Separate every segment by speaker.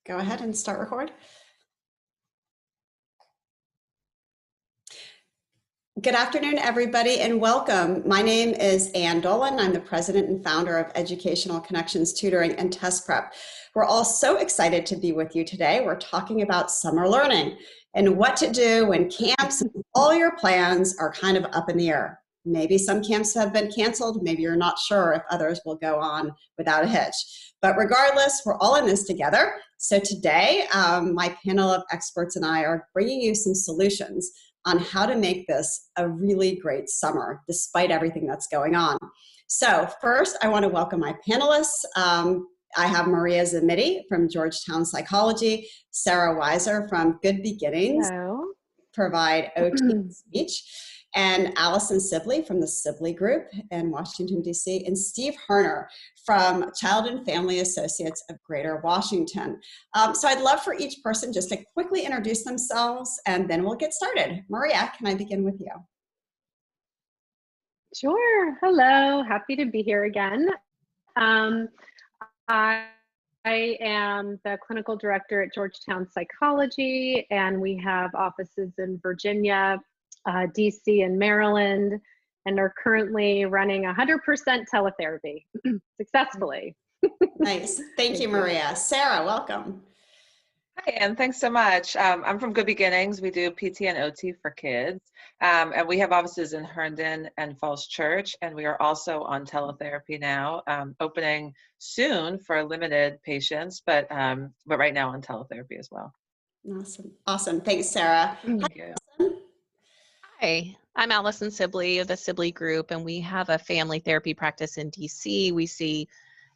Speaker 1: Go ahead and start record. Good afternoon, everybody, and welcome. My name is Ann Dolan. I'm the president and founder of Educational Connections Tutoring and Test Prep. We're all so excited to be with you today. We're talking about summer learning and what to do when camps and all your plans are kind of up in the air. Maybe some camps have been canceled. Maybe you're not sure if others will go on without a hitch. But regardless, we're all in this together. So today, my panel of experts and I are bringing you some solutions on how to make this a really great summer, despite everything that's going on. So first, I want to welcome my panelists. I have Maria Zimmitti from Georgetown Psychology, Sara Weiser from Good Beginnings,
Speaker 2: Hello.
Speaker 1: Provide OT Speech, and Allison Sibley from the Sibley Group in Washington, D.C., and Steve Harner from Child and Family Associates of Greater Washington. So I'd love for each person just to quickly introduce themselves, and then we'll get started. Maria, can I begin with you?
Speaker 2: Sure. Hello. Happy to be here again. I am the clinical director at Georgetown Psychology, and we have offices in Virginia, DC, and Maryland, and are currently running 100% teletherapy successfully.
Speaker 1: Nice. Thank you, Maria. Sara, welcome.
Speaker 3: Hi, Anne. Thanks so much. I'm from Good Beginnings. We do PT and OT for kids, and we have offices in Herndon and Falls Church, and we are also on teletherapy now, opening soon for limited patients, but right now on teletherapy as well.
Speaker 1: Awesome. Awesome. Thanks, Sara.
Speaker 3: Thank you.
Speaker 4: Hi, I'm Allison Sibley of the Sibley Group, and we have a family therapy practice in DC. We see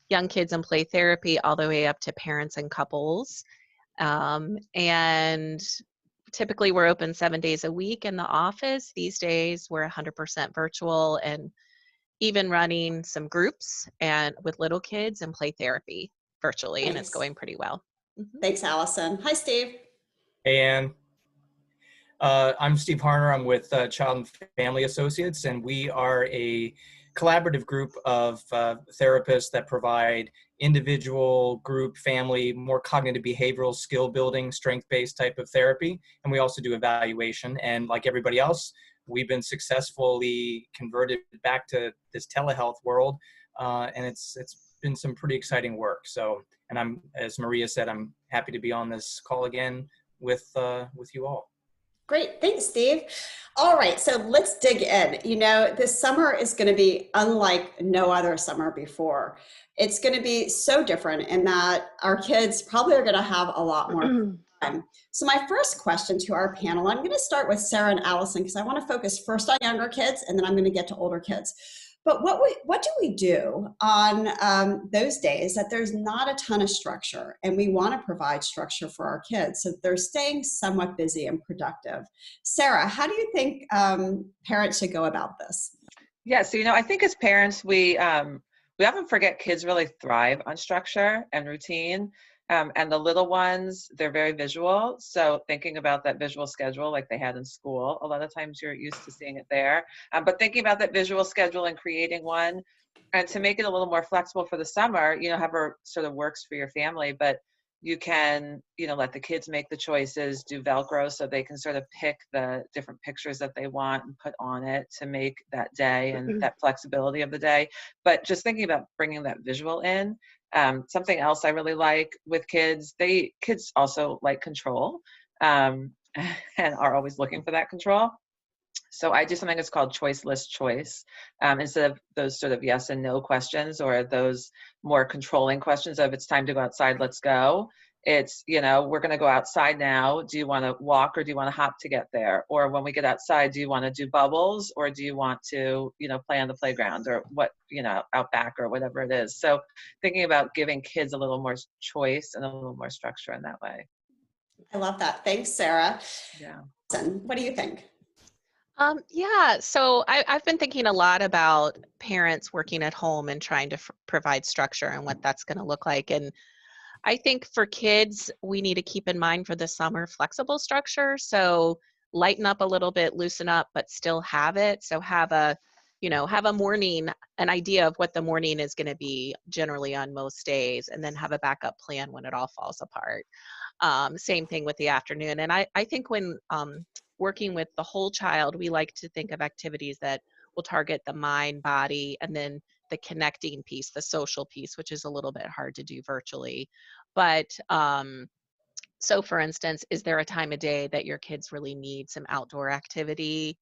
Speaker 4: young kids in play therapy all the way up to parents and couples. And typically we're open 7 days a week in the office. These days we're 100% virtual and even running some groups and with little kids and play therapy virtually. Nice. And it's going pretty well. Mm-hmm.
Speaker 1: Thanks, Allison. Hi, Steve.
Speaker 5: Hey, Ann. I'm Steve Harner. I'm with Child and Family Associates, and we are a collaborative group of therapists that provide individual, group, family, more cognitive behavioral skill building, strength-based type of therapy. And we also do evaluation. And like everybody else, we've been successfully converted back to this telehealth world. And it's been some pretty exciting work. So, and I'm, as Maria said, I'm happy to be on this call again with you all.
Speaker 1: Great. Thanks, Steve. All right. So let's dig in. You know, this summer is going to be unlike no other summer before. It's going to be so different in that our kids probably are going to have a lot more time. So my first question to our panel, I'm going to start with Sara and Allison because I want to focus first on younger kids and then I'm going to get to older kids. But what do we do on those days that there's not a ton of structure and we want to provide structure for our kids so they're staying somewhat busy and productive? Sara, how do you think parents should go about this?
Speaker 3: Yeah, so I think as parents, we often forget kids really thrive on structure and routine. And the little ones, they're very visual. So thinking about that visual schedule like they had in school, a lot of times you're used to seeing it there. But thinking about that visual schedule and creating one, and to make it a little more flexible for the summer, however sort of works for your family, but you can, let the kids make the choices, do Velcro so they can sort of pick the different pictures that they want and put on it to make that day and that flexibility of the day. But just thinking about bringing that visual in. Something else I really like with kids, kids also like control and are always looking for that control. So I do something that's called choice list choice. Instead of those sort of yes and no questions or those more controlling questions of it's time to go outside, let's go. It's, we're going to go outside now. Do you want to walk or do you want to hop to get there? Or when we get outside, do you want to do bubbles or do you want to, play on the playground or what, out back or whatever it is. So thinking about giving kids a little more choice and a little more structure in that way.
Speaker 1: I love that. Thanks, Sara.
Speaker 3: Yeah.
Speaker 1: What do you think?
Speaker 4: Yeah, so I've been thinking a lot about parents working at home and trying to provide structure and what that's going to look like. And I think for kids, we need to keep in mind for the summer flexible structure. So lighten up a little bit, loosen up, but still have it. So have a, have a morning, an idea of what the morning is going to be generally on most days, and then have a backup plan when it all falls apart. Same thing with the afternoon. And I think when working with the whole child, we like to think of activities that will target the mind, body, and then the connecting piece, the social piece, which is a little bit hard to do virtually. But so for instance, is there a time of day that your kids really need some outdoor activity?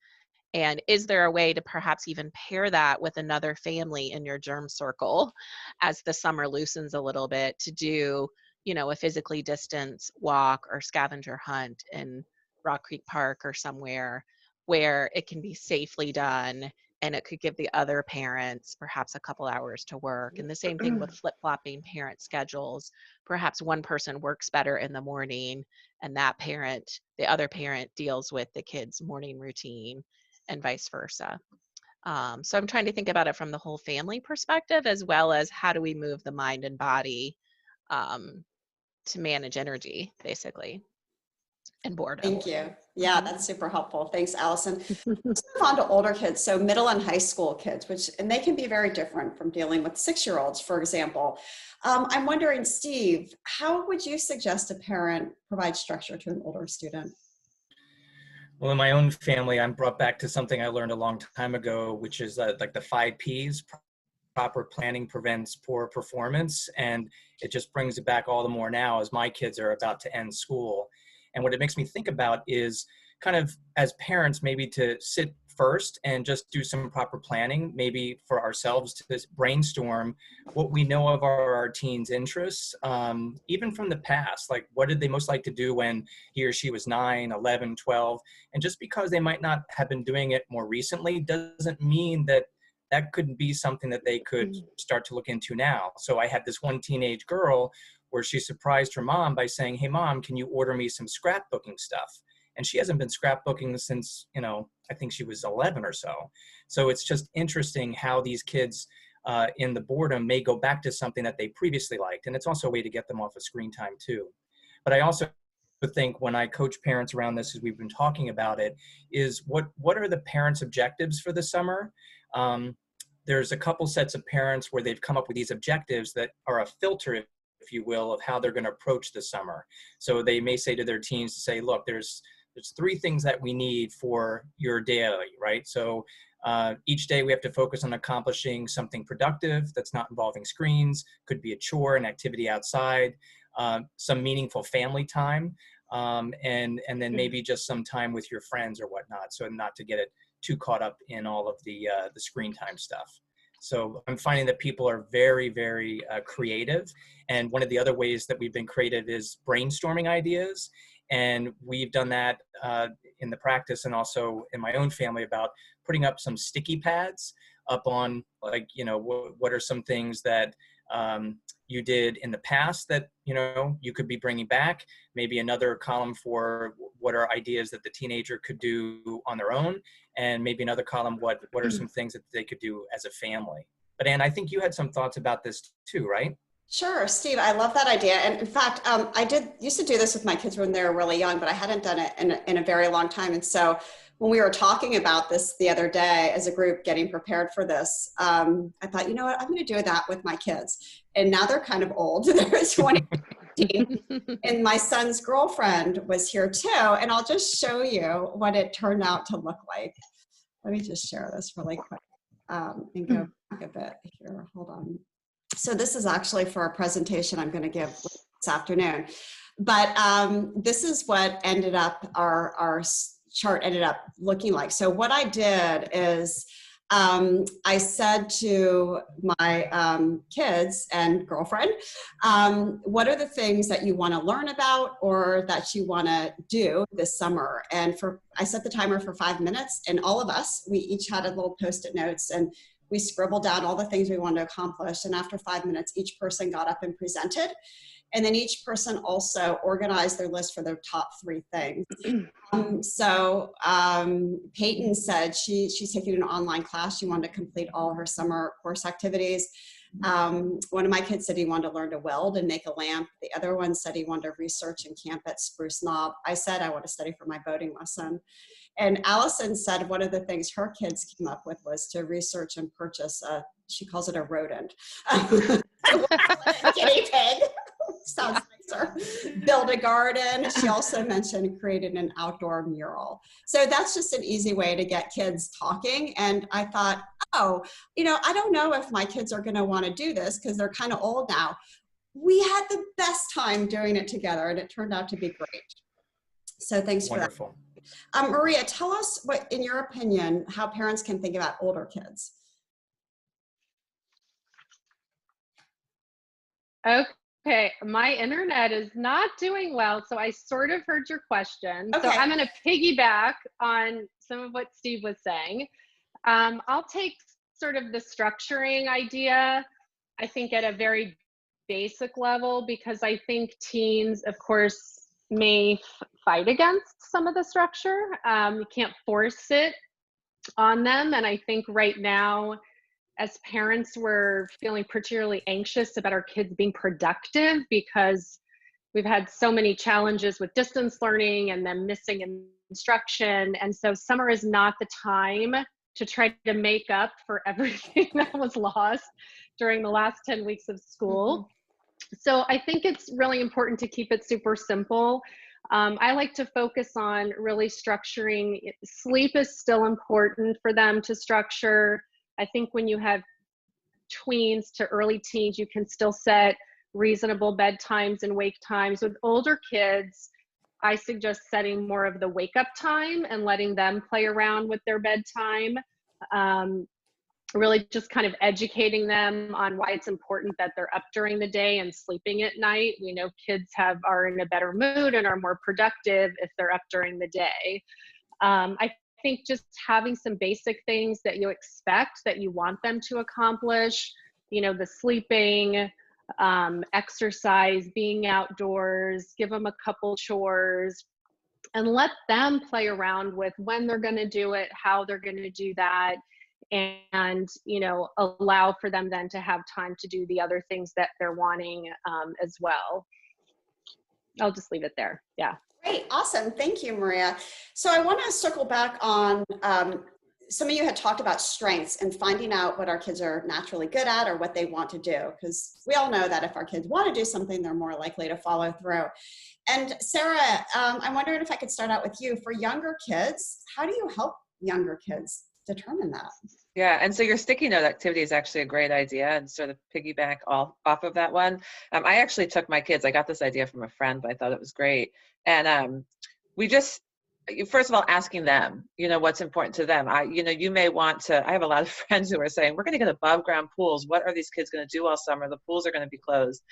Speaker 4: And is there a way to perhaps even pair that with another family in your germ circle as the summer loosens a little bit to do, a physically distanced walk or scavenger hunt in Rock Creek Park or somewhere where it can be safely done, and it could give the other parents perhaps a couple hours to work. And the same thing with flip-flopping parent schedules. Perhaps one person works better in the morning and the other parent deals with the kids' morning routine, and vice versa. So I'm trying to think about it from the whole family perspective, as well as how do we move the mind and body to manage energy, basically, and boredom.
Speaker 1: Thank you. Yeah, that's super helpful. Thanks, Allison. Let's move on to older kids. So middle and high school kids, and they can be very different from dealing with 6-year-olds, for example. I'm wondering, Steve, how would you suggest a parent provide structure to an older student?
Speaker 5: Well, in my own family, I'm brought back to something I learned a long time ago, which is like the 5 Ps. Proper planning prevents poor performance. And it just brings it back all the more now as my kids are about to end school. And what it makes me think about is kind of as parents, maybe to sit first and just do some proper planning, maybe for ourselves to brainstorm what we know of our teens' interests, even from the past, like what did they most like to do when he or she was 9, 11, 12? And just because they might not have been doing it more recently doesn't mean that that could be something that they could start to look into now. So I had this one teenage girl where she surprised her mom by saying, "Hey mom, can you order me some scrapbooking stuff?" And she hasn't been scrapbooking since, I think she was 11 or so. So it's just interesting how these kids in the boredom may go back to something that they previously liked. And it's also a way to get them off of screen time too. But I also think when I coach parents around this, as we've been talking about it, is what are the parents' objectives for the summer? There's a couple sets of parents where they've come up with these objectives that are a filter, if you will, of how they're going to approach the summer. So they may say to their teens to say, look, there's 3 things that we need for your daily, right? So each day we have to focus on accomplishing something productive that's not involving screens, could be a chore, an activity outside, some meaningful family time, and then maybe just some time with your friends or whatnot. So not to get it too caught up in all of the screen time stuff. So I'm finding that people are very, very creative. And one of the other ways that we've been creative is brainstorming ideas. And we've done that in the practice and also in my own family about putting up some sticky pads up on, like, what are some things that you did in the past that, you could be bringing back, maybe another column for what are ideas that the teenager could do on their own, and maybe another column, what are some things that they could do as a family. But Anne, I think you had some thoughts about this too, right?
Speaker 1: Sure, Steve, I love that idea. And in fact, I used to do this with my kids when they were really young, but I hadn't done it in a very long time. And so when we were talking about this the other day as a group getting prepared for this, I thought, you know what, I'm going to do that with my kids. And now they're kind of old. They're 20, and my son's girlfriend was here too. And I'll just show you what it turned out to look like. Let me just share this really quick and go back a bit here. Hold on. So this is actually for a presentation I'm going to give this afternoon. But this is what ended up, our chart ended up looking like. So what I did is I said to my kids and girlfriend, what are the things that you want to learn about or that you want to do this summer? And I set the timer for 5 minutes, and all of us, we each had a little Post-it notes, and we scribbled down all the things we wanted to accomplish. And after 5 minutes, each person got up and presented. And then each person also organized their list for their top 3 things. So Peyton said she's taking an online class. She wanted to complete all her summer course activities. One of my kids said he wanted to learn to weld and make a lamp. The other one said he wanted to research and camp at Spruce Knob. I said I want to study for my boating lesson. And Allison said one of the things her kids came up with was to research and purchase she calls it a rodent. Guinea pig. Sounds nicer. Build a garden. She also mentioned creating an outdoor mural. So that's just an easy way to get kids talking. And I thought, oh, I don't know if my kids are going to want to do this because they're kind of old now. We had the best time doing it together, and it turned out to be great. So thanks for that.
Speaker 5: Wonderful.
Speaker 1: Maria, tell us what, in your opinion, how parents can think about older kids.
Speaker 2: Okay, my internet is not doing well, so I sort of heard your question.
Speaker 1: Okay.
Speaker 2: So I'm going to piggyback on some of what Steve was saying. I'll take sort of the structuring idea, I think, at a very basic level, because I think teens, of course, may fight against some of the structure. You can't force it on them. And I think right now, as parents, we're feeling particularly anxious about our kids being productive because we've had so many challenges with distance learning and them missing instruction. And so summer is not the time to try to make up for everything that was lost during the last 10 weeks of school. So I think it's really important to keep it super simple. I like to focus on really structuring. Sleep is still important for them to structure. I think when you have tweens to early teens, you can still set reasonable bedtimes and wake times. With older kids, I suggest setting more of the wake up time and letting them play around with their bedtime. Really just kind of educating them on why it's important that they're up during the day and sleeping at night. We know kids are in a better mood and are more productive if they're up during the day. I think just having some basic things that you expect that you want them to accomplish, the sleeping, exercise, being outdoors, give them a couple chores, and let them play around with when they're going to do it, how they're going to do that, and allow for them then to have time to do the other things that they're wanting as well. I'll just leave it there. Yeah.
Speaker 1: Great. Awesome. Thank you, Maria. So I want to circle back on some of you had talked about strengths and finding out what our kids are naturally good at or what they want to do, because we all know that if our kids want to do something, they're more likely to follow through. And Sara, I'm wondering if I could start out with you. For younger kids, how do you help younger kids determine that?
Speaker 3: Yeah, and so your sticky note activity is actually a great idea, and sort of piggyback off of that one. I actually took my kids, I got this idea from a friend, but I thought it was great. And we just, first of all, asking them, what's important to them. You may want to, I have a lot of friends who are saying, we're going to get above ground pools. What are these kids going to do all summer? The pools are going to be closed.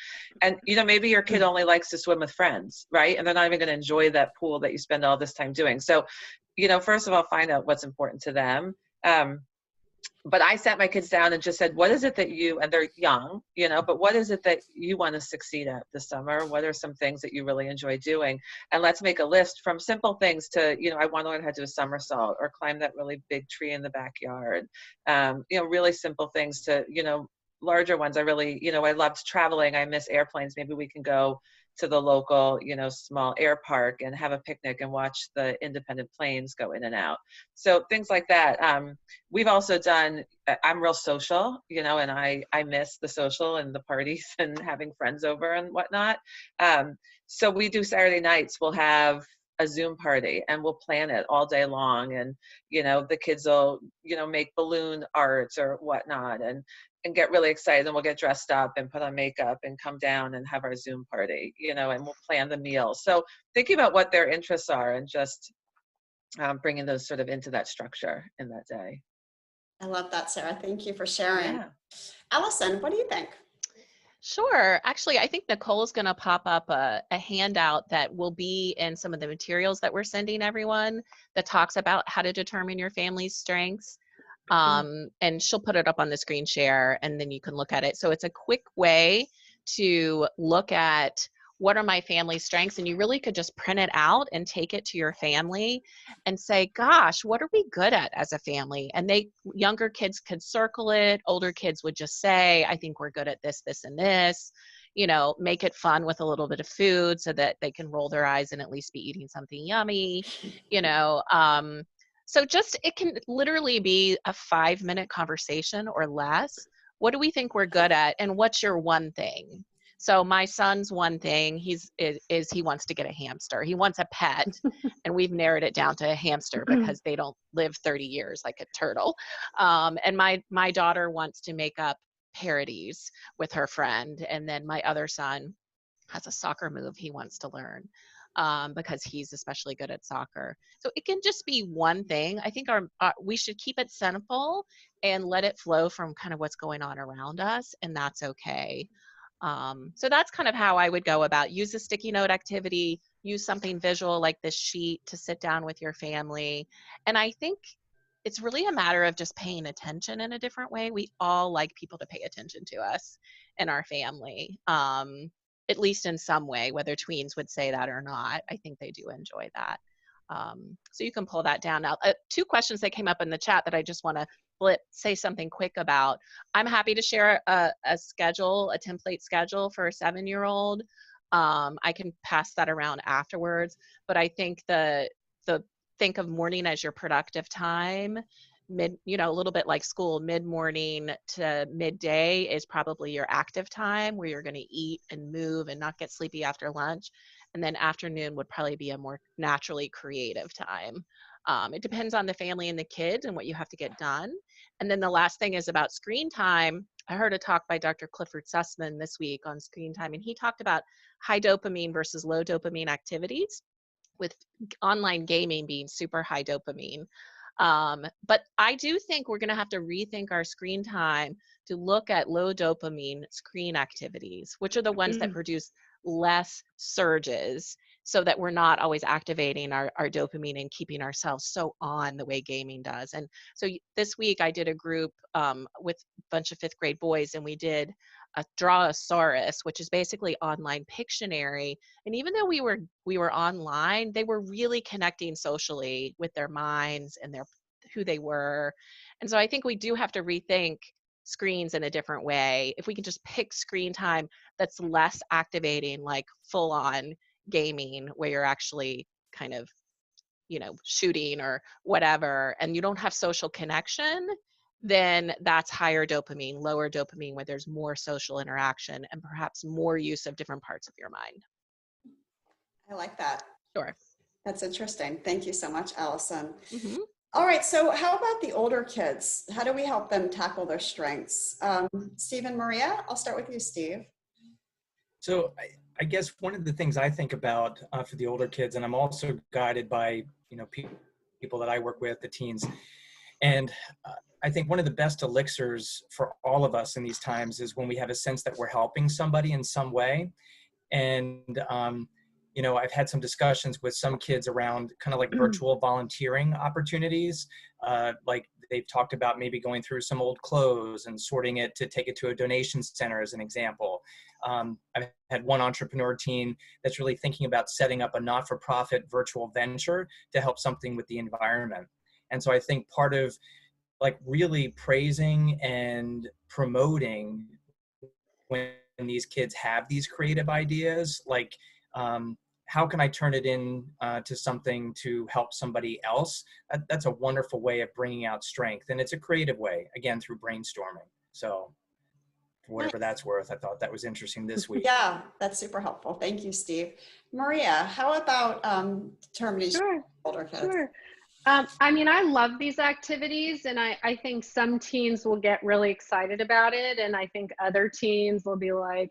Speaker 3: And, maybe your kid only likes to swim with friends, right? And they're not even going to enjoy that pool that you spend all this time doing. So, first of all, find out what's important to them. But I sat my kids down and just said, what is it that and they're young, but what is it that you want to succeed at this summer? What are some things that you really enjoy doing? And let's make a list from simple things to, I want to learn how to do a somersault or climb that really big tree in the backyard. Really simple things to, larger ones. I really, I loved traveling. I miss airplanes. Maybe we can go to the local, small air park and have a picnic and watch the independent planes go in and out. So things like that. We've also done, I'm real social, and I miss the social and the parties and having friends over and whatnot. So we do Saturday nights, we'll have a Zoom party and we'll plan it all day long. And, the kids will, make balloon arts or whatnot and get really excited, and we'll get dressed up and put on makeup and come down and have our Zoom party, and we'll plan the meal. So thinking about what their interests are and just bringing those sort of into that structure in that day.
Speaker 1: I love that, Sara. Thank you for sharing.
Speaker 3: Yeah.
Speaker 1: Allison, what do you think?
Speaker 4: Sure. Actually, I think Nicole's going to pop up a handout that will be in some of the materials that we're sending everyone that talks about how to determine your family's strengths. And she'll put it up on the screen share and then you can look at it. So it's a quick way to look at what are my family strengths? And you really could just print it out and take it to your family and say, gosh, what are we good at as a family? And younger kids could circle it. Older kids would just say, I think we're good at this, this, and this. You know, make it fun with a little bit of food so that they can roll their eyes and at least be eating something yummy, you know. So just, it can literally be a 5-minute conversation or less. What do we think we're good at? And what's your one thing? So my son's one thing, is he wants to get a hamster. He wants a pet, and we've narrowed it down to a hamster because they don't live 30 years like a turtle. And my daughter wants to make up parodies with her friend. And then my other son has a soccer move he wants to learn because he's especially good at soccer. So it can just be one thing. I think we should keep it simple and let it flow from kind of what's going on around us, and that's okay. So that's kind of how I would go about use a sticky note activity, use something visual like this sheet to sit down with your family. And I think it's really a matter of just paying attention in a different way. We all like people to pay attention to us in our family, at least in some way, whether tweens would say that or not. I think they do enjoy that. So you can pull that down. Now, 2 questions that came up in the chat that I just want to say something quick about. I'm happy to share a schedule, a template schedule for a 7-year-old. I can pass that around afterwards, but I think think of morning as your productive time. A little bit like school, mid-morning to midday is probably your active time where you're going to eat and move and not get sleepy after lunch. And then afternoon would probably be a more naturally creative time. It depends on the family and the kids and what you have to get done. And then the last thing is about screen time. I heard a talk by Dr. Clifford Sussman this week on screen time, and he talked about high dopamine versus low dopamine activities, with online gaming being super high dopamine. But I do think we're going to have to rethink our screen time to look at low dopamine screen activities, which are the ones that produce less surges, so that we're not always activating our dopamine and keeping ourselves so on the way gaming does. And so this week I did a group with a bunch of 5th grade boys, and we did a Draw-a-saurus, which is basically online Pictionary. And even though we were online, they were really connecting socially with their minds and who they were. And so I think we do have to rethink screens in a different way. If we can just pick screen time that's less activating, like full on gaming where you're actually kind of, shooting or whatever, and you don't have social connection, then that's higher dopamine. Lower dopamine where there's more social interaction and perhaps more use of different parts of your mind.
Speaker 1: I like that.
Speaker 4: Sure.
Speaker 1: That's interesting. Thank you so much, Allison.
Speaker 4: Mm-hmm.
Speaker 1: All right, so how about the older kids? How do we help them tackle their strengths? Steve and Maria, I'll start with you, Steve.
Speaker 5: So I guess one of the things I think about for the older kids, and I'm also guided by people that I work with, the teens, and I think one of the best elixirs for all of us in these times is when we have a sense that we're helping somebody in some way. And I've had some discussions with some kids around kind of like virtual volunteering opportunities. Like they've talked about maybe going through some old clothes and sorting it to take it to a donation center as an example. I've had one entrepreneur teen that's really thinking about setting up a not-for-profit virtual venture to help something with the environment. And so I think part of like really praising and promoting when these kids have these creative ideas, like how can I turn it in to something to help somebody else? That's a wonderful way of bringing out strength. And it's a creative way, again, through brainstorming. So for whatever that's worth, I thought that was interesting this week.
Speaker 1: Yeah, that's super helpful. Thank you, Steve. Maria, how about determining older kids?
Speaker 2: Sure. I love these activities, and I think some teens will get really excited about it, and I think other teens will be like,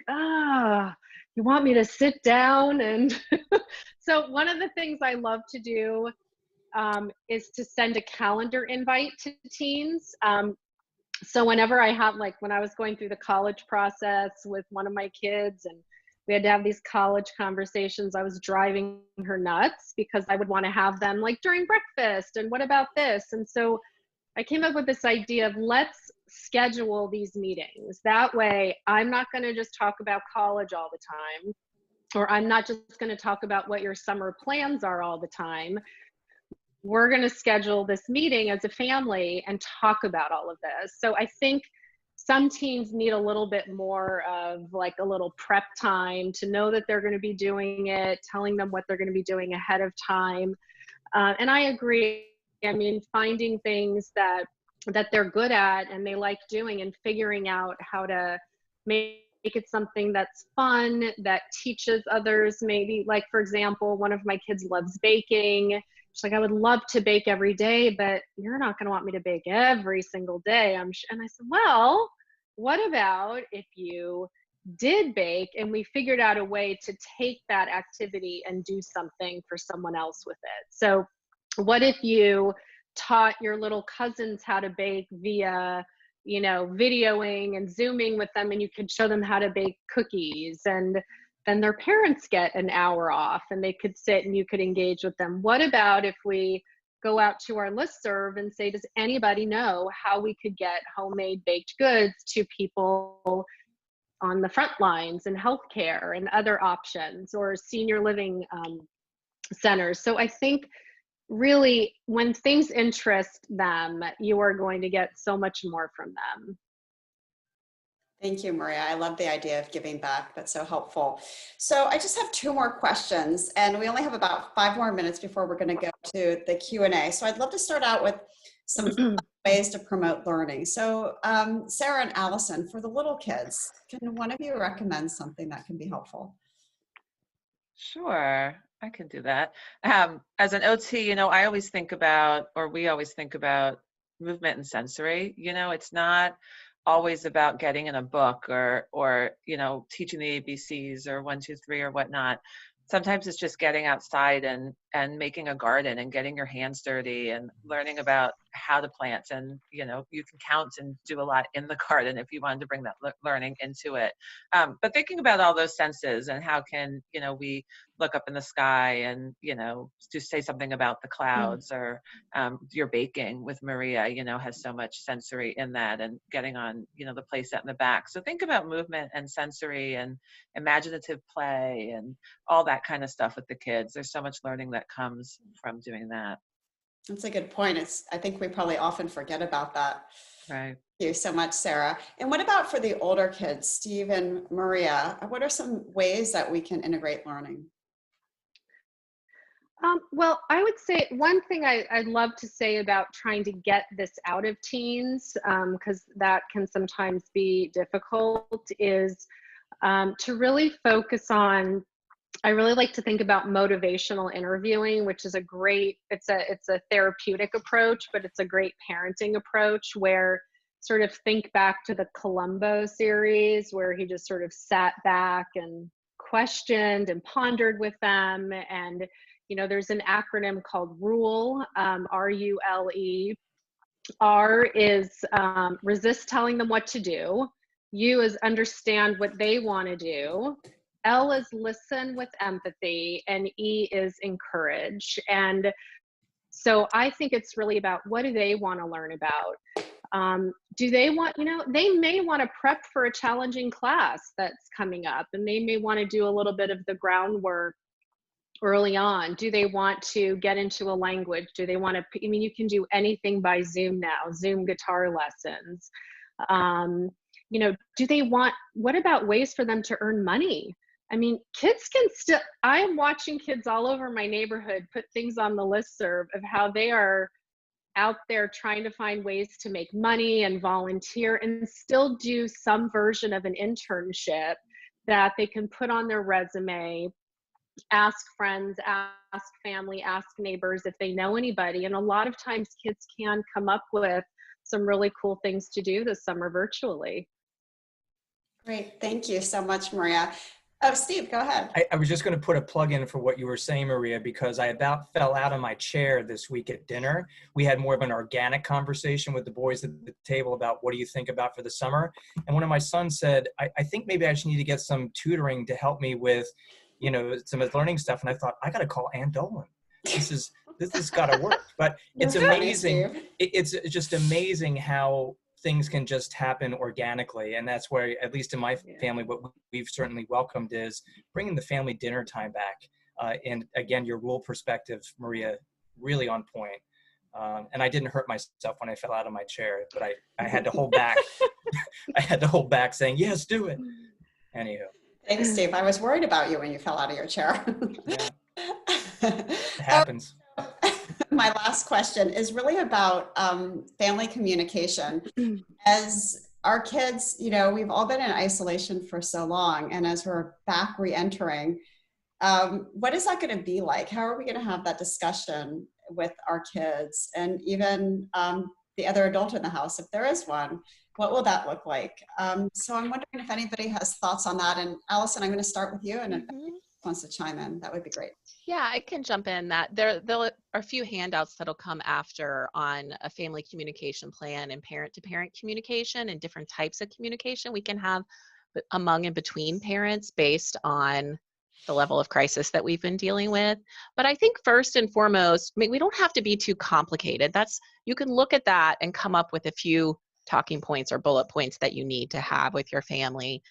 Speaker 2: you want me to sit down? And so one of the things I love to do is to send a calendar invite to teens. So whenever I have, like when I was going through the college process with one of my kids and we had to have these college conversations, I was driving her nuts because I would want to have them like during breakfast and what about this? And so I came up with this idea of let's schedule these meetings. That way I'm not going to just talk about college all the time. or I'm not just going to talk about what your summer plans are all the time. We're going to schedule this meeting as a family and talk about all of this. So I think some teens need a little bit more of like a little prep time to know that they're going to be doing it, telling them what they're going to be doing ahead of time. And I agree. I mean, finding things that they're good at and they like doing, and figuring out how to make it something that's fun, that teaches others. Maybe, like, for example, one of my kids loves baking. She's like, I would love to bake every day, but you're not going to want me to bake every single day. And I said, well, what about if you did bake and we figured out a way to take that activity and do something for someone else with it? So what if you taught your little cousins how to bake via, you know, videoing and Zooming with them, and you could show them how to bake cookies, and then their parents get an hour off and they could sit and you could engage with them? What about if we go out to our listserv and say, does anybody know how we could get homemade baked goods to people on the front lines in healthcare and other options, or senior living centers? So I think really, when things interest them, you are going to get so much more from them.
Speaker 1: Thank you, Maria. I love the idea of giving back. That's so helpful. So I just have 2 more questions, and we only have about 5 more minutes before we're going to go to the Q&A. So I'd love to start out with some ways to promote learning. So Sara and Alison, for the little kids, can one of you recommend something that can be helpful?
Speaker 3: Sure, I can do that. As an OT, you know, I always think about, or we always think about, movement and sensory. You know, it's not always about getting in a book or you know, teaching the ABCs or 1, 2, 3 or whatnot. Sometimes it's just getting outside and making a garden and getting your hands dirty and learning about how to plant. And, you know, you can count and do a lot in the garden if you wanted to bring that learning into it. But thinking about all those senses and how can, you know, we look up in the sky and, you know, just say something about the clouds, or your baking with Maria, you know, has so much sensory in that, and getting on, you know, the play set in the back. So think about movement and sensory and imaginative play and all that kind of stuff with the kids. There's so much learning that comes from doing that.
Speaker 1: That's a good point. I think we probably often forget about that.
Speaker 3: Right.
Speaker 1: Thank you so much, Sara. And what about for the older kids, Steve and Maria? What are some ways that we can integrate learning?
Speaker 2: Well, I would say one thing I'd love to say about trying to get this out of teens, because that can sometimes be difficult, is to really focus on, I really like to think about motivational interviewing, which is it's a therapeutic approach, but it's a great parenting approach, where sort of think back to the Columbo series, where he just sort of sat back and questioned and pondered with them. And, you know, there's an acronym called RULE, RULE. R is resist telling them what to do. U is understand what they want to do. L is listen with empathy, and E is encourage. And so I think it's really about, what do they want to learn about? Do they want, you know, they may want to prep for a challenging class that's coming up, and they may want to do a little bit of the groundwork early on. Do they want to get into a language? Do they want to, I mean, you can do anything by Zoom now, Zoom guitar lessons. You know, do they want, what about ways for them to earn money? I mean, kids can still, I am watching kids all over my neighborhood put things on the listserv of how they are out there trying to find ways to make money and volunteer and still do some version of an internship that they can put on their resume, ask friends, ask family, ask neighbors if they know anybody. And a lot of times kids can come up with some really cool things to do this summer virtually.
Speaker 1: Great. Thank you so much, Maria. Oh, Steve, go ahead.
Speaker 5: I was just going to put a plug in for what you were saying, Maria, because I about fell out of my chair this week at dinner. We had more of an organic conversation with the boys at the table about what do you think about for the summer. And one of my sons said, I think maybe I just need to get some tutoring to help me with, you know, some of the learning stuff. And I thought, I got to call Ann Dolan. This has got to work. But it's amazing. It's just amazing how things can just happen organically. And that's where, at least in my family, what we've certainly welcomed is bringing the family dinner time back. And again, your rule perspective, Maria, really on point. And I didn't hurt myself when I fell out of my chair, but I had to hold back. I had to hold back saying, yes, do it. Anywho.
Speaker 1: Thanks, Steve. I was worried about you when you fell out of your chair.
Speaker 5: Yeah, it happens.
Speaker 1: My last question is really about family communication. As our kids, you know, we've all been in isolation for so long, and as we're back re-entering, what is that going to be like? How are we going to have that discussion with our kids and even the other adult in the house, if there is one? What will that look like? So I'm wondering if anybody has thoughts on that. And Allison, I'm going to start with you, and if anyone wants to chime in, that would be great.
Speaker 4: Yeah, I can jump in. That there are a few handouts that'll come after on a family communication plan and parent-to-parent communication and different types of communication we can have among and between parents based on the level of crisis that we've been dealing with. But I think first and foremost, I mean, we don't have to be too complicated. You can look at that and come up with a few talking points or bullet points that you need to have with your family.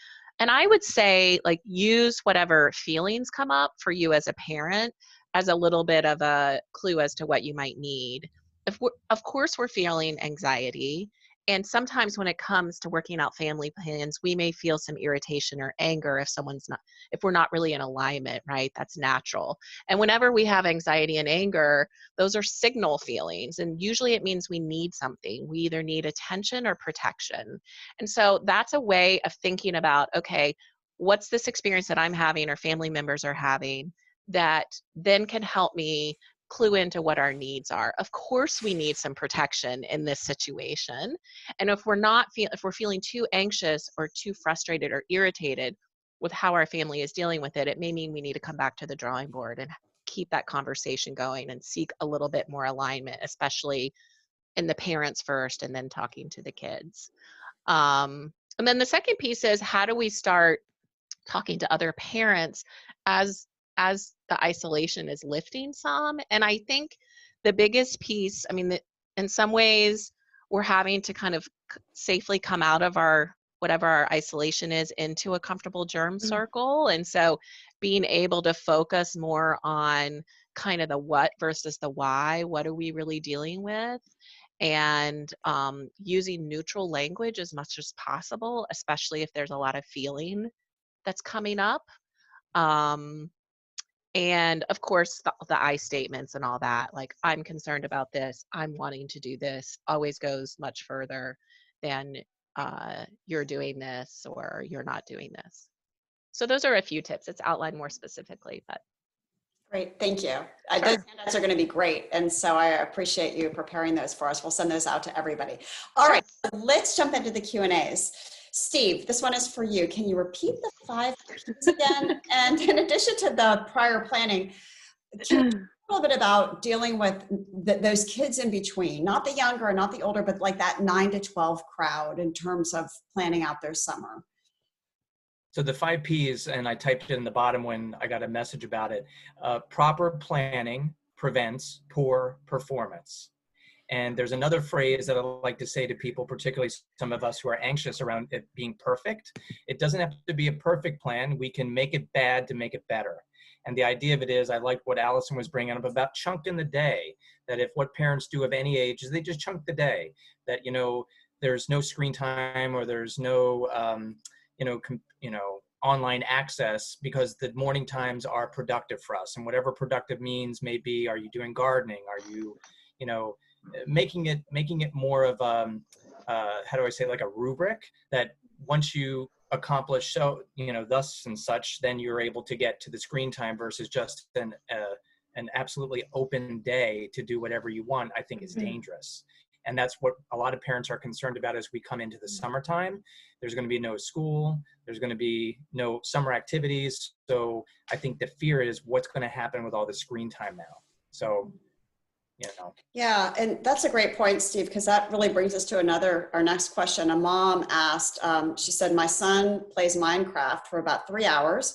Speaker 4: And I would say, like, use whatever feelings come up for you as a parent as a little bit of a clue as to what you might need. Of course, we're feeling anxiety. And sometimes when it comes to working out family plans, we may feel some irritation or anger if we're not really in alignment, right? That's natural. And whenever we have anxiety and anger, those are signal feelings. And usually it means we need something. We either need attention or protection. And so that's a way of thinking about, okay, what's this experience that I'm having or family members are having that then can help me clue into what our needs are. Of course, we need some protection in this situation. And if we're feeling too anxious or too frustrated or irritated with how our family is dealing with it, it may mean we need to come back to the drawing board and keep that conversation going and seek a little bit more alignment, especially in the parents first and then talking to the kids. And then the second piece is, how do we start talking to other parents as the isolation is lifting some? And I think the biggest piece, I mean, in some ways, we're having to kind of safely come out of whatever our isolation is into a comfortable germ circle. And so being able to focus more on kind of the what versus the why, what are we really dealing with? And using neutral language as much as possible, especially if there's a lot of feeling that's coming up. And of course, the I statements and all that, like, I'm concerned about this, I'm wanting to do this, always goes much further than you're doing this or you're not doing this. So those are a few tips. It's outlined more specifically, but.
Speaker 1: Great, thank you.
Speaker 4: Sure.
Speaker 1: Those handouts are going to be great. And so I appreciate you preparing those for us. We'll send those out to everybody. All right, let's jump into the Q&As. Steve, this one is for you. Can you repeat the 5 P's again? And in addition to the prior planning, can you talk a little bit about dealing with those kids in between, not the younger, not the older, but like that 9 to 12 crowd in terms of planning out their summer?
Speaker 5: So the 5 Ps, and I typed it in the bottom when I got a message about it, proper planning prevents poor performance. And there's another phrase that I like to say to people, particularly some of us who are anxious around it being perfect. It doesn't have to be a perfect plan. We can make it bad to make it better. And the idea of it is, I like what Allison was bringing up about chunking the day, that if what parents do of any age is they just chunk the day, that, you know, there's no screen time or there's no, online access, because the morning times are productive for us. And whatever productive means may be, are you doing gardening? Are you, making it more of how do I say, like a rubric that once you accomplish thus and such, then you're able to get to the screen time versus just an absolutely open day to do whatever you want, I think is dangerous. And that's what a lot of parents are concerned about as we come into the summertime. There's going to be no school. There's going to be no summer activities. So I think the fear is what's going to happen with all the screen time now. So,
Speaker 1: Yeah, and that's a great point, Steve, because that really brings us to our next question. A mom asked, she said, my son plays Minecraft for about 3 hours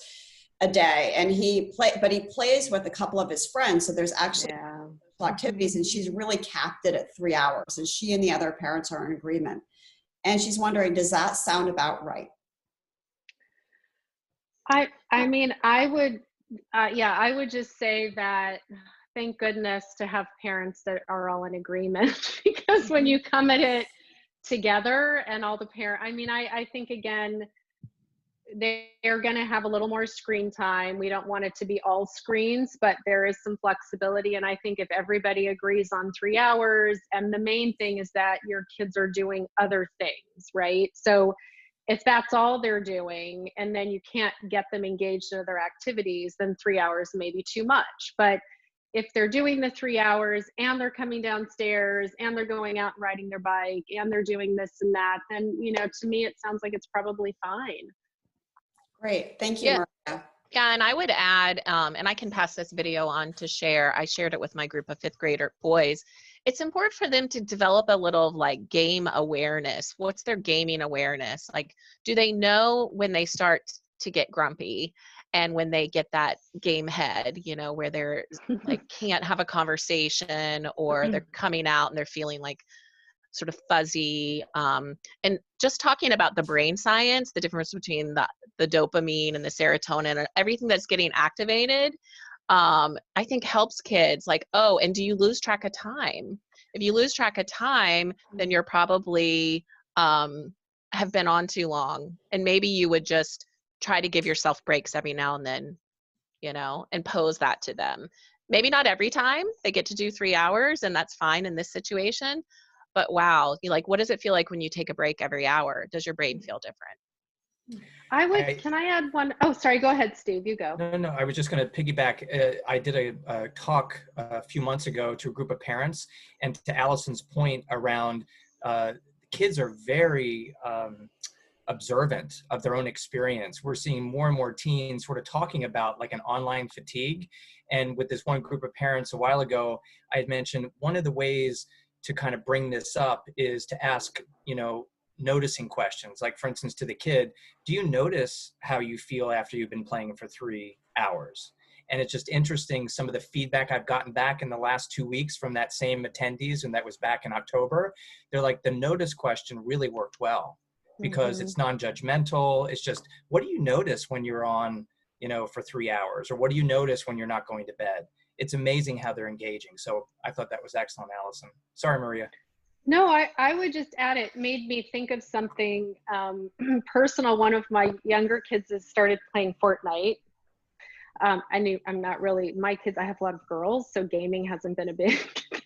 Speaker 1: a day, and he plays with a couple of his friends. So there's actually activities, and she's really capped it at 3 hours, and she and the other parents are in agreement. And she's wondering, does that sound about right?
Speaker 2: I mean, I would, I would just say that thank goodness to have parents that are all in agreement because when you come at it together and all the I mean, I think again, they're going to have a little more screen time. We don't want it to be all screens, but there is some flexibility. And I think if everybody agrees on 3 hours, and the main thing is that your kids are doing other things, right? So if that's all they're doing and then you can't get them engaged in other activities, then 3 hours may be too much. But if they're doing the 3 hours and they're coming downstairs and they're going out and riding their bike and they're doing this and that, then, you know, to me, it sounds like it's probably fine.
Speaker 1: Great. Thank you, Maria.
Speaker 4: Yeah, and I would add, and I can pass this video on to share. I shared it with my group of 5th grader boys. It's important for them to develop a little like game awareness. What's their gaming awareness? Like, do they know when they start to get grumpy and when they get that game head, you know, where they're like can't have a conversation or they're coming out and they're feeling like sort of fuzzy, and just talking about the brain science, the difference between the dopamine and the serotonin and everything that's getting activated, I think helps kids like, oh, and do you lose track of time? If you lose track of time, then you're probably have been on too long, and maybe you would just try to give yourself breaks every now and then, you know, and pose that to them. Maybe not every time they get to do 3 hours, and that's fine in this situation. But wow, you like, what does it feel like when you take a break every hour? Does your brain feel different?
Speaker 2: Can I add one? Oh, sorry, go ahead, Steve, you go.
Speaker 5: No, I was just going to piggyback. I did a talk a few months ago to a group of parents, and to Allison's point around kids are very observant of their own experience. We're seeing more and more teens sort of talking about like an online fatigue. And with this one group of parents a while ago, I had mentioned one of the ways to kind of bring this up is to ask, you know, noticing questions. Like, for instance, to the kid, do you notice how you feel after you've been playing for 3 hours? And it's just interesting, some of the feedback I've gotten back in the last 2 weeks from that same attendees, and that was back in October. They're like, the notice question really worked well because it's non-judgmental. It's just, what do you notice when you're on, you know, for 3 hours? Or what do you notice when you're not going to bed? It's amazing how they're engaging. So I thought that was excellent, Allison. Sorry, Maria.
Speaker 2: No, I would just add, it made me think of something personal. One of my younger kids has started playing Fortnite. I'm not really, my kids, I have a lot of girls, so gaming hasn't been a big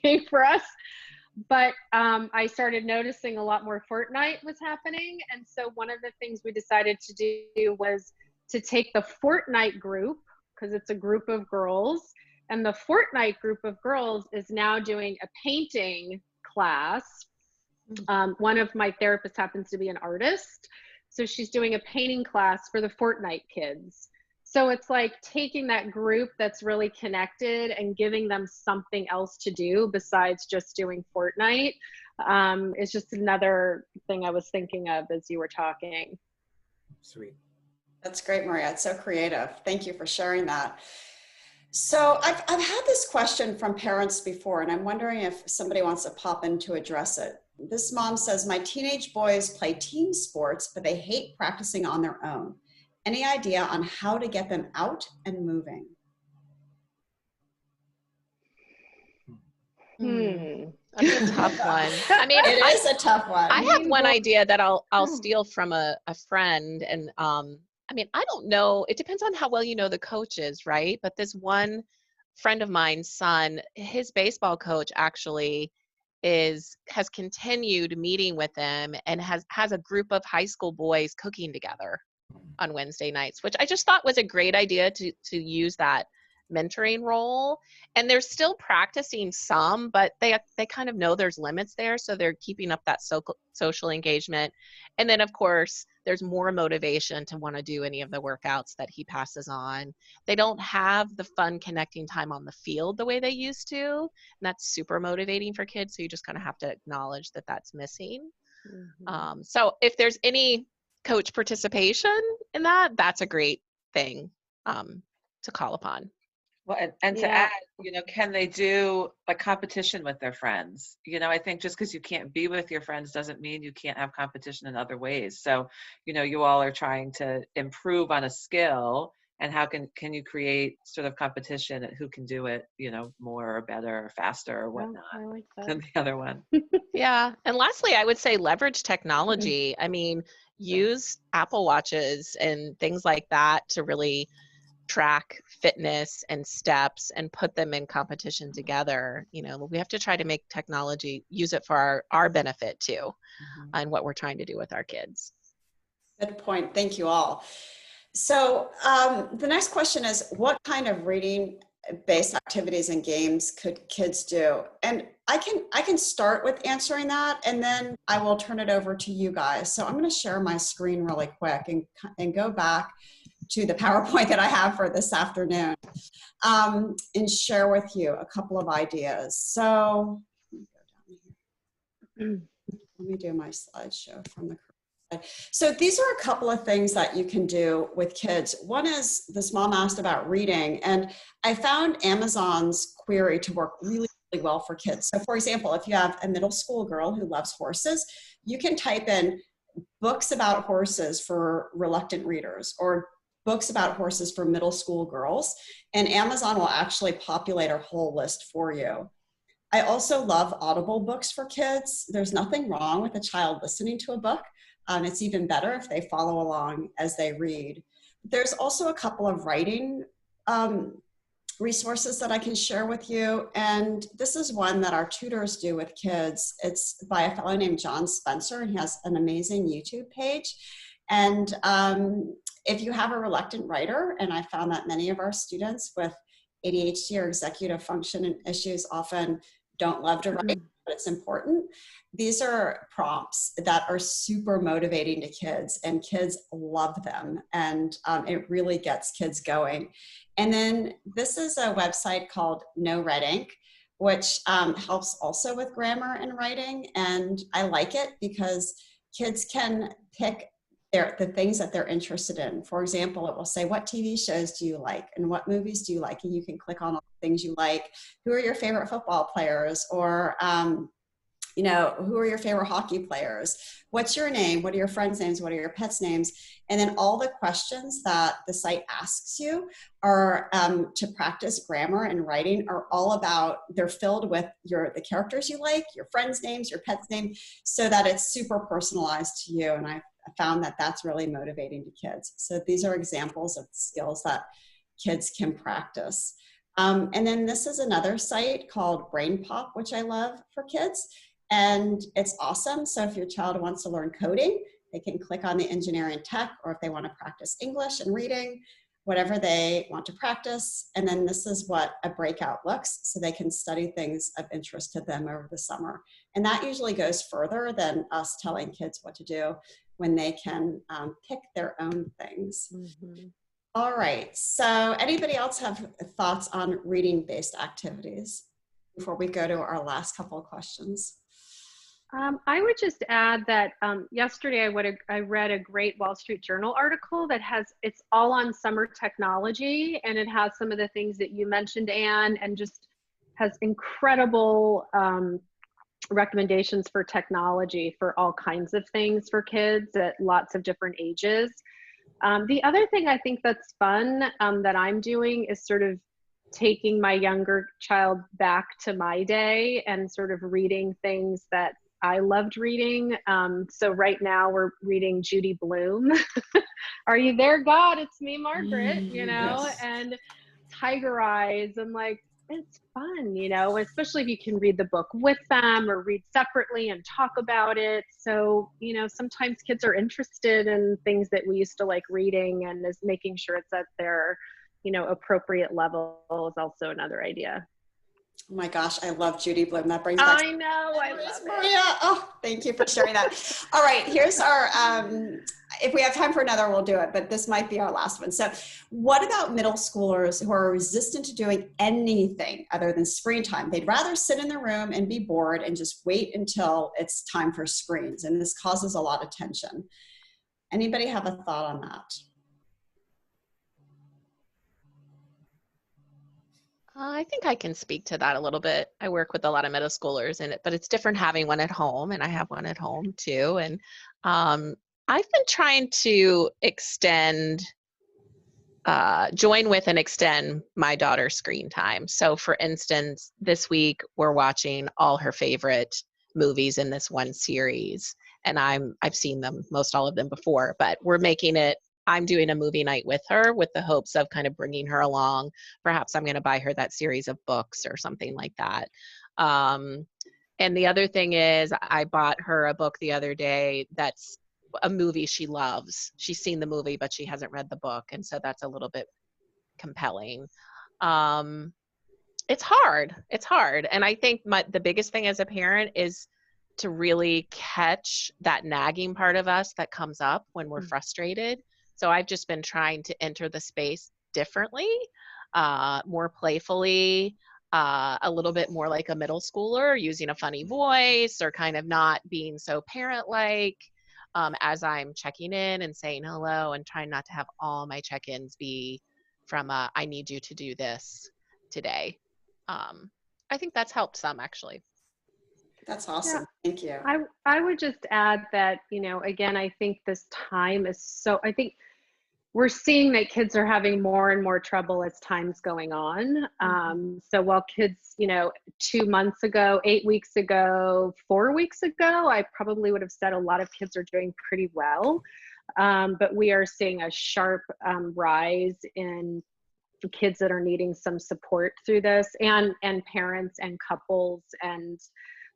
Speaker 2: thing for us. But I started noticing a lot more Fortnite was happening. And so one of the things we decided to do was to take the Fortnite group, because it's a group of girls, and the Fortnite group of girls is now doing a painting class. One of my therapists happens to be an artist, so she's doing a painting class for the Fortnite kids. So it's like taking that group that's really connected and giving them something else to do besides just doing Fortnite. It's just another thing I was thinking of as you were talking.
Speaker 5: Sweet.
Speaker 1: That's great, Maria. It's so creative. Thank you for sharing that. So I've had this question from parents before, and I'm wondering if somebody wants to pop in to address it. This mom says, my teenage boys play team sports, but they hate practicing on their own. Any idea on how to get them out and moving?
Speaker 4: That's a tough one. I mean,
Speaker 1: it is a tough one.
Speaker 4: I have one idea that I'll steal from a friend, and I mean, I don't know. It depends on how well you know the coaches, right? But this one friend of mine's son, his baseball coach actually has continued meeting with them and has a group of high school boys cooking together on Wednesday nights, which I just thought was a great idea to use that mentoring role. And they're still practicing some, but they kind of know there's limits there, so they're keeping up that social engagement. And then of course there's more motivation to want to do any of the workouts that he passes on. They don't have the fun connecting time on the field the way they used to, and that's super motivating for kids, so you just kind of have to acknowledge that that's missing. So if there's any coach participation in that, that's a great thing to call upon.
Speaker 3: Well, and to
Speaker 2: Yeah.
Speaker 3: add, can they do like competition with their friends? I think just because you can't be with your friends doesn't mean you can't have competition in other ways. So, you all are trying to improve on a skill, and how can you create sort of competition at who can do it, more or better or faster or
Speaker 2: Yeah,
Speaker 3: whatnot
Speaker 2: I like
Speaker 3: than
Speaker 2: that.
Speaker 3: the other one.
Speaker 4: Yeah. And lastly, I would say leverage technology. I mean, use Apple Watches and things like that to really track fitness and steps and put them in competition together. We have to try to make technology, use it for our benefit too, and what we're trying to do with our kids.
Speaker 1: Good point. Thank you all. So the next question is, what kind of reading-based activities and games could kids do? And I can start with answering that, and then I will turn it over to you guys. So I'm going to share my screen really quick and go back to the PowerPoint that I have for this afternoon, and share with you a couple of ideas. So let me do my slideshow from the. So these are a couple of things that you can do with kids. One is, this mom asked about reading, and I found Amazon's query to work really, really well for kids. So for example, if you have a middle school girl who loves horses, you can type in books about horses for reluctant readers, or books about horses for middle school girls, and Amazon will actually populate a whole list for you. I also love Audible books for kids. There's nothing wrong with a child listening to a book. It's even better if they follow along as they read. There's also a couple of writing resources that I can share with you. And this is one that our tutors do with kids. It's by a fellow named John Spencer, and he has an amazing YouTube page. And if you have a reluctant writer, and I found that many of our students with ADHD or executive function issues often don't love to write, but it's important. These are prompts that are super motivating to kids, and kids love them, and it really gets kids going. And then this is a website called No Red Ink, which helps also with grammar and writing, and I like it because kids can pick the things that they're interested in. For example, it will say, what TV shows do you like, and what movies do you like? And you can click on all the things you like. Who are your favorite football players? Or, who are your favorite hockey players? What's your name? What are your friends' names? What are your pets' names? And then all the questions that the site asks you are to practice grammar and writing are all about, they're filled with the characters you like, your friends' names, your pets' names, so that it's super personalized to you. And I found that that's really motivating to kids. So these are examples of skills that kids can practice. And then this is another site called Brain Pop, which I love for kids. And it's awesome. So if your child wants to learn coding, they can click on the engineering tech, or if they want to practice English and reading, whatever they want to practice. And then this is what a breakout looks, so they can study things of interest to them over the summer. And that usually goes further than us telling kids what to do, when they can pick their own things. All right, so anybody else have thoughts on reading-based activities before we go to our last couple of questions?
Speaker 2: I would just add that yesterday I read a great Wall Street Journal article that it's all on summer technology, and it has some of the things that you mentioned, Anne, and just has incredible recommendations for technology for all kinds of things for kids at lots of different ages. The other thing I think that's fun that I'm doing is sort of taking my younger child back to my day and sort of reading things that I loved reading. So right now we're reading Judy Blume. Are you there, God? It's me, Margaret,
Speaker 5: Yes.
Speaker 2: and Tiger Eyes, and like, it's fun, especially if you can read the book with them or read separately and talk about it. So, sometimes kids are interested in things that we used to like reading, and is making sure it's at their, appropriate level is also another idea.
Speaker 1: Oh my gosh, I love Judy Blume. That brings back.
Speaker 2: I know, I love
Speaker 1: Maria.
Speaker 2: it.
Speaker 1: Oh, thank you for sharing that. All right, here's our, if we have time for another, we'll do it, but this might be our last one. So what about middle schoolers who are resistant to doing anything other than screen time? They'd rather sit in the room and be bored and just wait until it's time for screens. And this causes a lot of tension. Anybody have a thought on that?
Speaker 4: I think I can speak to that a little bit. I work with a lot of middle schoolers in it, but it's different having one at home, and I have one at home too. And I've been trying to join with and extend my daughter's screen time. So for instance, this week we're watching all her favorite movies in this one series. And I've seen them, most all of them before, but I'm doing a movie night with her with the hopes of kind of bringing her along. Perhaps I'm going to buy her that series of books or something like that. And the other thing is I bought her a book the other day that's a movie she loves. She's seen the movie, but she hasn't read the book. And so that's a little bit compelling. It's hard. It's hard. And I think the biggest thing as a parent is to really catch that nagging part of us that comes up when we're frustrated. So I've just been trying to enter the space differently, more playfully, a little bit more like a middle schooler, using a funny voice or kind of not being so parent-like as I'm checking in and saying hello, and trying not to have all my check-ins be from I need you to do this today. I think that's helped some, actually.
Speaker 1: That's awesome.
Speaker 2: Yeah.
Speaker 1: Thank you.
Speaker 2: I would just add that, again, I think this time is I think we're seeing that kids are having more and more trouble as time's going on. So while kids, 2 months ago, 8 weeks ago, 4 weeks ago, I probably would have said a lot of kids are doing pretty well. But we are seeing a sharp rise in kids that are needing some support through this, and parents and couples. And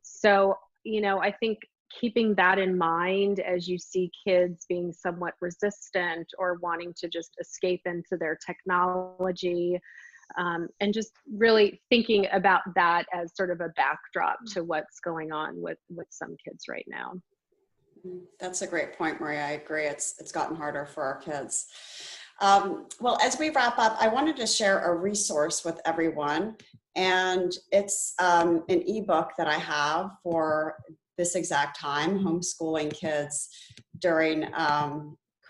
Speaker 2: so, I think keeping that in mind as you see kids being somewhat resistant or wanting to just escape into their technology, and just really thinking about that as sort of a backdrop to what's going on with some kids right now.
Speaker 1: That's a great point, Maria. I agree. It's gotten harder for our kids. Well, as we wrap up, I wanted to share a resource with everyone, and it's an ebook that I have for this exact time, homeschooling kids during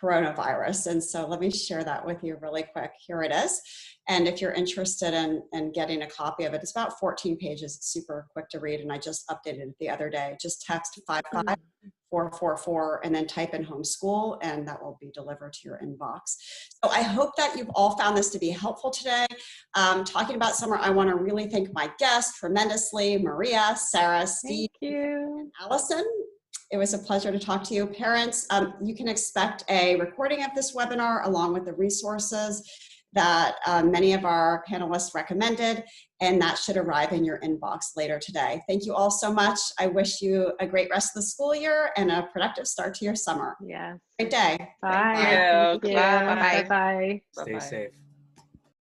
Speaker 1: coronavirus. And so let me share that with you really quick. Here it is. And if you're interested in getting a copy of it, it's about 14 pages. It's super quick to read, and I just updated it the other day. Just text 55444 and then type in homeschool, and that will be delivered to your inbox. So I hope that you've all found this to be helpful today. Talking about summer, I want to really thank my guests tremendously, Maria, Sara, Steve, and Alison. It was a pleasure to talk to you. Parents, you can expect a recording of this webinar along with the resources that many of our panelists recommended, and that should arrive in your inbox later today. Thank you all so much. I wish you a great rest of the school year and a productive start to your summer.
Speaker 2: Yes.
Speaker 1: Great day.
Speaker 2: Bye.
Speaker 3: Thank you.
Speaker 2: Bye. Bye.
Speaker 5: Stay safe.